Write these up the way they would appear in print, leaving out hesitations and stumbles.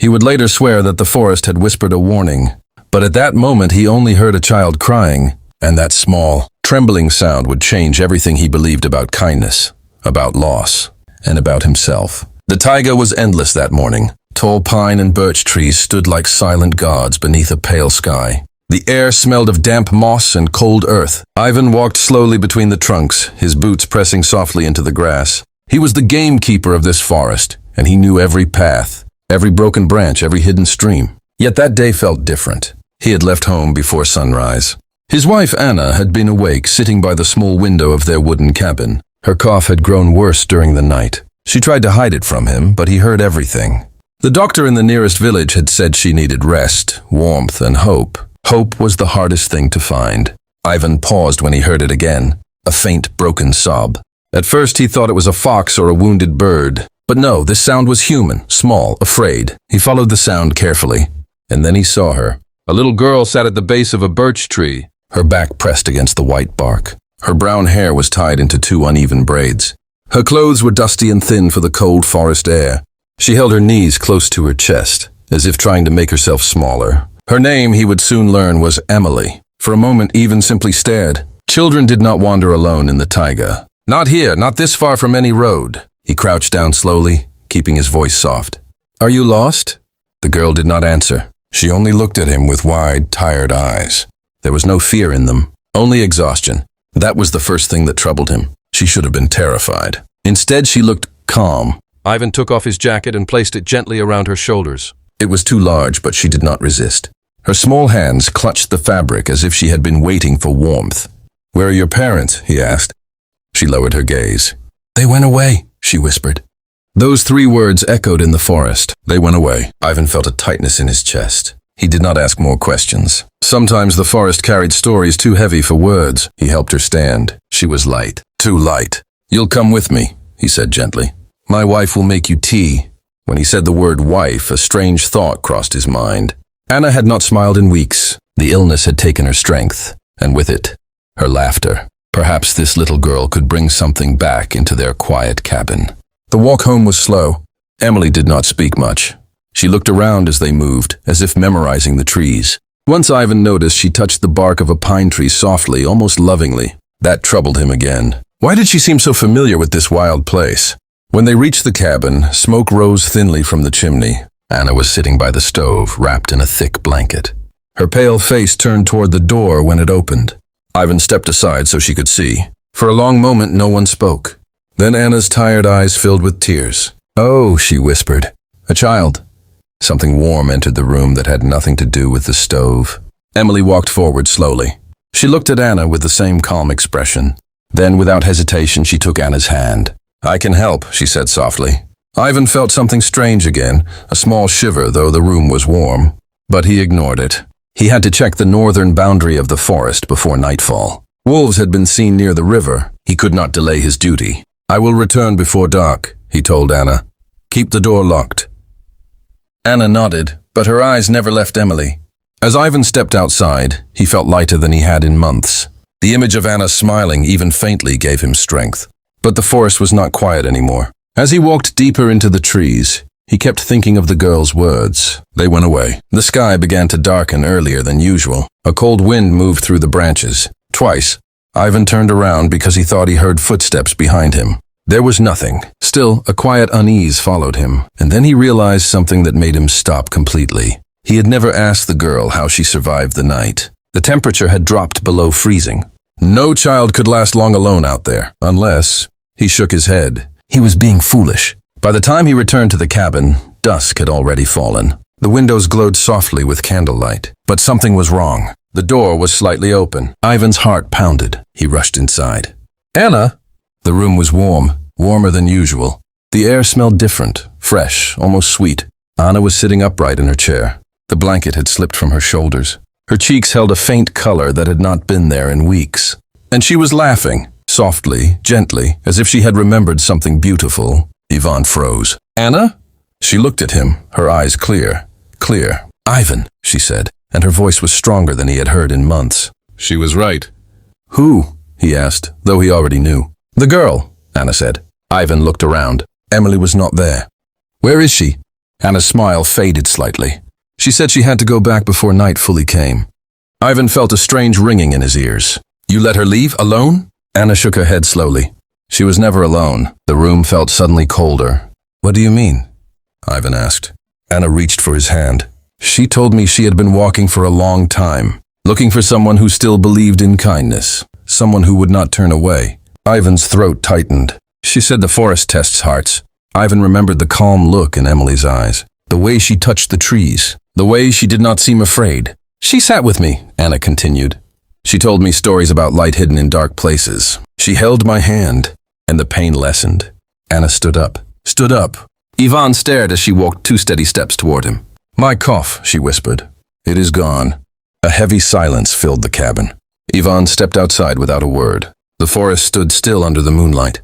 He would later swear that the forest had whispered a warning, but at that moment he only heard a child crying, and that small, trembling sound would change everything he believed about kindness, about loss, and about himself. The taiga was endless that morning. Tall pine and birch trees stood like silent gods beneath a pale sky. The air smelled of damp moss and cold earth. Ivan walked slowly between the trunks, his boots pressing softly into the grass. He was the gamekeeper of this forest, and he knew every path, every broken branch, every hidden stream. Yet that day felt different. He had left home before sunrise. His wife Anna had been awake, sitting by the small window of their wooden cabin. Her cough had grown worse during the night. She tried to hide it from him, but he heard everything. The doctor in the nearest village had said she needed rest, warmth, and hope. Hope was the hardest thing to find. Ivan paused when he heard it again, a faint, broken sob. At first he thought it was a fox or a wounded bird. But no, this sound was human, small, afraid. He followed the sound carefully, and then he saw her. A little girl sat at the base of a birch tree, her back pressed against the white bark. Her brown hair was tied into 2 uneven braids. Her clothes were dusty and thin for the cold forest air. She held her knees close to her chest, as if trying to make herself smaller. Her name, he would soon learn, was Emily. For a moment, Ivan simply stared. Children did not wander alone in the taiga. Not here, not this far from any road. He crouched down slowly, keeping his voice soft. Are you lost? The girl did not answer. She only looked at him with wide, tired eyes. There was no fear in them, only exhaustion. That was the first thing that troubled him. She should have been terrified. Instead, she looked calm. Ivan took off his jacket and placed it gently around her shoulders. It was too large, but she did not resist. Her small hands clutched the fabric as if she had been waiting for warmth. Where are your parents? He asked. She lowered her gaze. They went away, she whispered. Those 3 words echoed in the forest. They went away. Ivan felt a tightness in his chest. He did not ask more questions. Sometimes the forest carried stories too heavy for words. He helped her stand. She was light. Too light. You'll come with me, he said gently. My wife will make you tea. When he said the word wife, a strange thought crossed his mind. Anna had not smiled in weeks. The illness had taken her strength, and with it, her laughter. Perhaps this little girl could bring something back into their quiet cabin. The walk home was slow. Emily did not speak much. She looked around as they moved, as if memorizing the trees. Once Ivan noticed she touched the bark of a pine tree softly, almost lovingly. That troubled him again. Why did she seem so familiar with this wild place? When they reached the cabin, smoke rose thinly from the chimney. Anna was sitting by the stove, wrapped in a thick blanket. Her pale face turned toward the door when it opened. Ivan stepped aside so she could see. For a long moment, no one spoke. Then Anna's tired eyes filled with tears. Oh, she whispered. A child. Something warm entered the room that had nothing to do with the stove. Emily walked forward slowly. She looked at Anna with the same calm expression. Then, without hesitation, she took Anna's hand. I can help, she said softly. Ivan felt something strange again, a small shiver though the room was warm. But he ignored it. He had to check the northern boundary of the forest before nightfall. Wolves had been seen near the river. He could not delay his duty. I will return before dark, he told Anna. Keep the door locked. Anna nodded, but her eyes never left Emily. As Ivan stepped outside, he felt lighter than he had in months. The image of Anna smiling, even faintly, gave him strength. But the forest was not quiet anymore. As he walked deeper into the trees, he kept thinking of the girl's words. They went away. The sky began to darken earlier than usual. A cold wind moved through the branches. Twice, Ivan turned around because he thought he heard footsteps behind him. There was nothing. Still, a quiet unease followed him, and then he realized something that made him stop completely. He had never asked the girl how she survived the night. The temperature had dropped below freezing. No child could last long alone out there, unless... He shook his head. He was being foolish. By the time he returned to the cabin, dusk had already fallen. The windows glowed softly with candlelight, but something was wrong. The door was slightly open. Ivan's heart pounded. He rushed inside. Anna! The room was warm, warmer than usual. The air smelled different, fresh, almost sweet. Anna was sitting upright in her chair. The blanket had slipped from her shoulders. Her cheeks held a faint color that had not been there in weeks. And she was laughing, softly, gently, as if she had remembered something beautiful. Ivan froze. Anna? She looked at him, her eyes clear. Clear. Ivan, she said, and her voice was stronger than he had heard in months. She was right. Who? He asked, though he already knew. The girl, Anna said. Ivan looked around. Emily was not there. Where is she? Anna's smile faded slightly. She said she had to go back before night fully came. Ivan felt a strange ringing in his ears. You let her leave alone? Anna shook her head slowly. She was never alone. The room felt suddenly colder. What do you mean? Ivan asked. Anna reached for his hand. She told me she had been walking for a long time, looking for someone who still believed in kindness, someone who would not turn away. Ivan's throat tightened. She said the forest tests hearts. Ivan remembered the calm look in Emily's eyes, the way she touched the trees, the way she did not seem afraid. She sat with me, Anna continued. She told me stories about light hidden in dark places. She held my hand, and the pain lessened. Anna stood up. Stood up. Ivan stared as she walked 2 steady steps toward him. My cough, she whispered. It is gone. A heavy silence filled the cabin. Ivan stepped outside without a word. The forest stood still under the moonlight.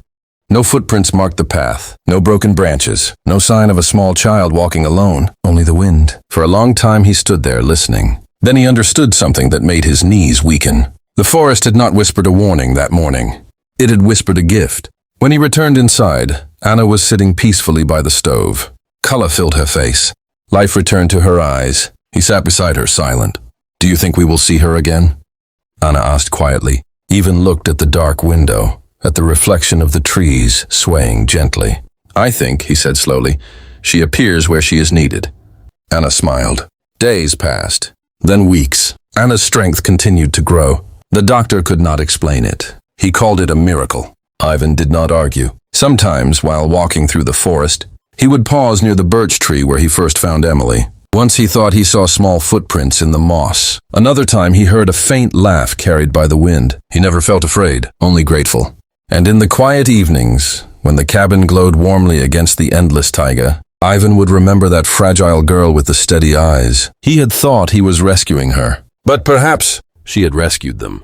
No footprints marked the path, no broken branches, no sign of a small child walking alone, only the wind. For a long time he stood there listening. Then he understood something that made his knees weaken. The forest had not whispered a warning that morning. It had whispered a gift. When he returned inside, Anna was sitting peacefully by the stove. Color filled her face. Life returned to her eyes. He sat beside her, silent. Do you think we will see her again? Anna asked quietly. Even looked at the dark window, at the reflection of the trees swaying gently. I think, he said slowly, she appears where she is needed. Anna smiled. Days passed, then weeks. Anna's strength continued to grow. The doctor could not explain it. He called it a miracle. Ivan did not argue. Sometimes, while walking through the forest, he would pause near the birch tree where he first found Emily. Once he thought he saw small footprints in the moss. Another time he heard a faint laugh carried by the wind. He never felt afraid, only grateful. And in the quiet evenings, when the cabin glowed warmly against the endless taiga, Ivan would remember that fragile girl with the steady eyes. He had thought he was rescuing her, but perhaps she had rescued them.